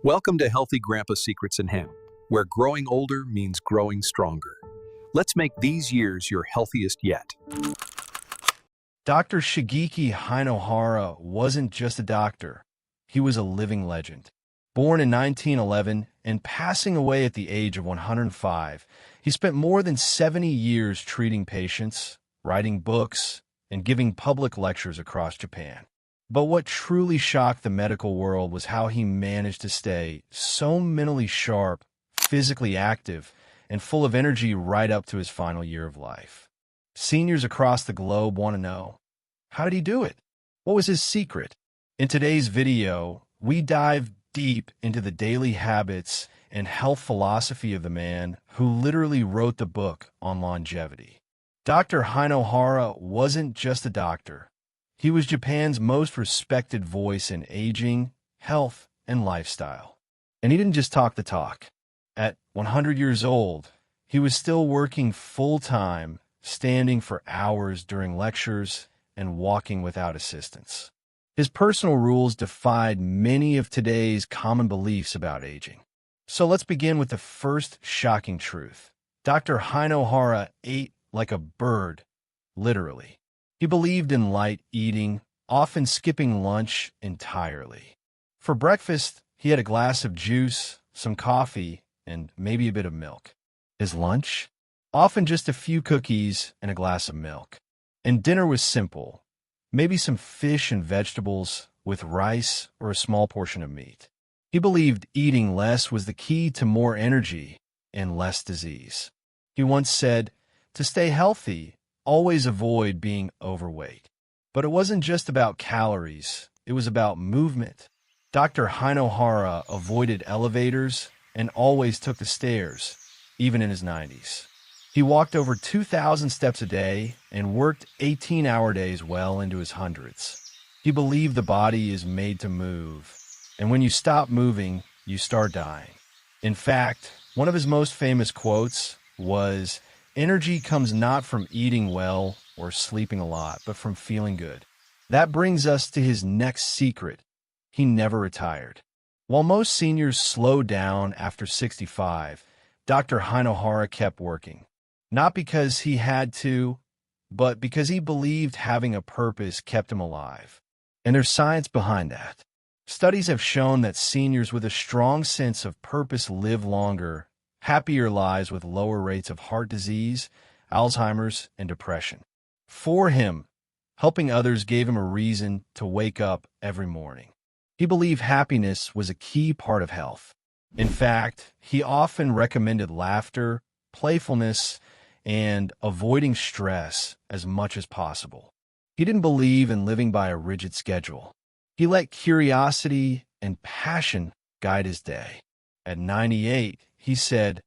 Welcome to Healthy Grandpa Secrets and Him, where growing older means growing stronger. Let's make these years your healthiest yet. Dr. Shigeaki Hinohara wasn't just a doctor. He was a living legend. Born in 1911 and passing away at the age of 105, he spent more than 70 years treating patients, writing books, and giving public lectures across Japan. But what truly shocked the medical world was how he managed to stay so mentally sharp, physically active, and full of energy right up to his final year of life. Seniors across the globe want to know, how did he do it? What was his secret? In today's video, we dive deep into the daily habits and health philosophy of the man who literally wrote the book on longevity. Dr. Hinohara wasn't just a doctor. He was Japan's most respected voice in aging, health, and lifestyle. And he didn't just talk the talk. At 100 years old, he was still working full-time, standing for hours during lectures, and walking without assistance. His personal rules defied many of today's common beliefs about aging. So let's begin with the first shocking truth. Dr. Hinohara ate like a bird, literally. He believed in light eating, often skipping lunch entirely. For breakfast, he had a glass of juice, some coffee, and maybe a bit of milk. His lunch? Often just a few cookies and a glass of milk. And dinner was simple. Maybe some fish and vegetables with rice or a small portion of meat. He believed eating less was the key to more energy and less disease. He once said, "To stay healthy, always avoid being overweight." But it wasn't just about calories, it was about movement. Dr. Hinohara avoided elevators and always took the stairs, even in his 90s. He walked over 2,000 steps a day and worked 18-hour days well into his hundreds. He believed the body is made to move, and when you stop moving, you start dying. In fact, one of his most famous quotes was, "Energy comes not from eating well or sleeping a lot, but from feeling good." That brings us to his next secret. He never retired. While most seniors slow down after 65, Dr. Hinohara kept working. Not because he had to, but because he believed having a purpose kept him alive. And there's science behind that. Studies have shown that seniors with a strong sense of purpose live longer, happier lives with lower rates of heart disease, Alzheimer's, and depression. For him, helping others gave him a reason to wake up every morning. He believed happiness was a key part of health. In fact, he often recommended laughter, playfulness, and avoiding stress as much as possible. He didn't believe in living by a rigid schedule. He let curiosity and passion guide his day. At 98, he said,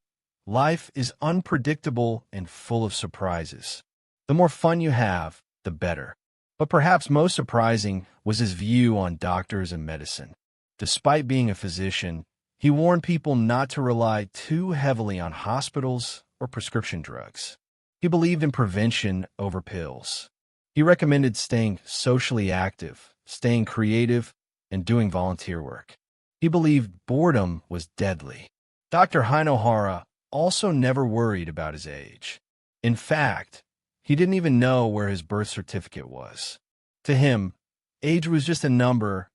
"Life is unpredictable and full of surprises. The more fun you have, the better." But perhaps most surprising was his view on doctors and medicine. Despite being a physician, he warned people not to rely too heavily on hospitals or prescription drugs. He believed in prevention over pills. He recommended staying socially active, staying creative, and doing volunteer work. He believed boredom was deadly. Dr. Hinohara also never worried about his age. In fact, he didn't even know where his birth certificate was. To him, age was just a number,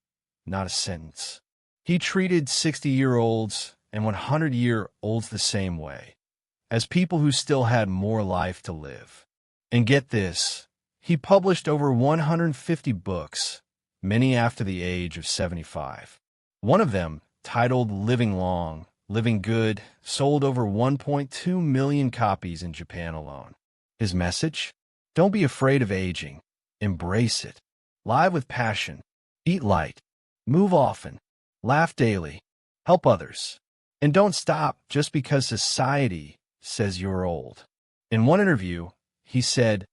not a sentence. He treated 60-year-olds and 100-year-olds the same way, as people who still had more life to live. And get this, he published over 150 books, many after the age of 75. One of them, titled Living Long, Living Good, sold over 1.2 million copies in Japan alone. His message? Don't be afraid of aging. Embrace it. Live with passion. Eat light. Move often. Laugh daily. Help others. And don't stop just because society says you're old. In one interview, he said,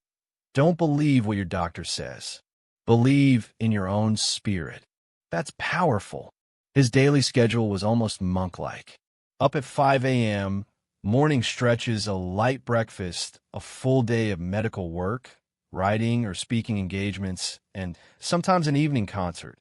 "Don't believe what your doctor says. Believe in your own spirit." That's powerful. His daily schedule was almost monk-like. Up at 5 a.m., morning stretches, a light breakfast, a full day of medical work, writing or speaking engagements, and sometimes an evening concert.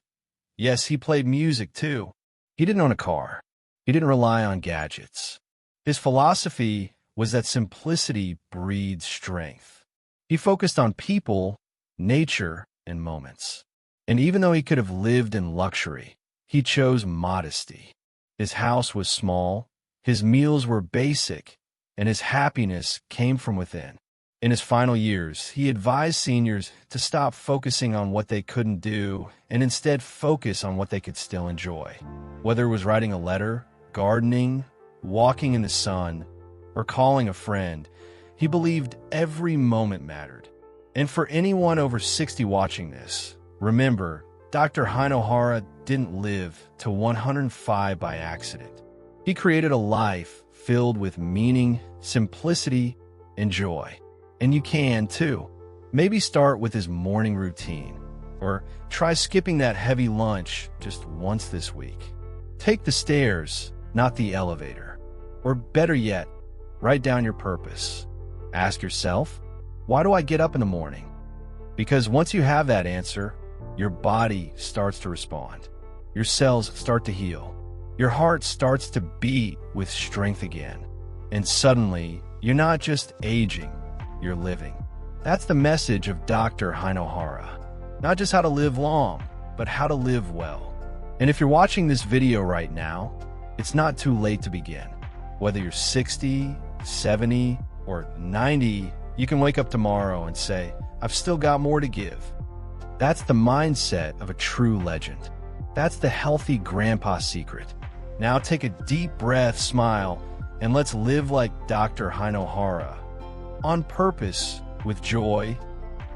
Yes, he played music too. He didn't own a car. He didn't rely on gadgets. His philosophy was that simplicity breeds strength. He focused on people, nature, and moments. And even though he could have lived in luxury, he chose modesty. His house was small, his meals were basic, and his happiness came from within. In his final years, he advised seniors to stop focusing on what they couldn't do and instead focus on what they could still enjoy. Whether it was writing a letter, gardening, walking in the sun, or calling a friend, he believed every moment mattered. And for anyone over 60 watching this, remember, Dr. Hinohara didn't live to 105 by accident. He created a life filled with meaning, simplicity, and joy. And you can, too. Maybe start with his morning routine, or try skipping that heavy lunch just once this week. Take the stairs, not the elevator. Or better yet, write down your purpose. Ask yourself, why do I get up in the morning? Because once you have that answer, your body starts to respond. Your cells start to heal. Your heart starts to beat with strength again. And suddenly, you're not just aging, you're living. That's the message of Dr. Hinohara. Not just how to live long, but how to live well. And if you're watching this video right now, it's not too late to begin. Whether you're 60, 70, or 90, you can wake up tomorrow and say, I've still got more to give. That's the mindset of a true legend. That's the healthy grandpa secret. Now take a deep breath, smile, and let's live like Dr. Hinohara. On purpose, with joy,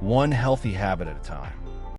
one healthy habit at a time.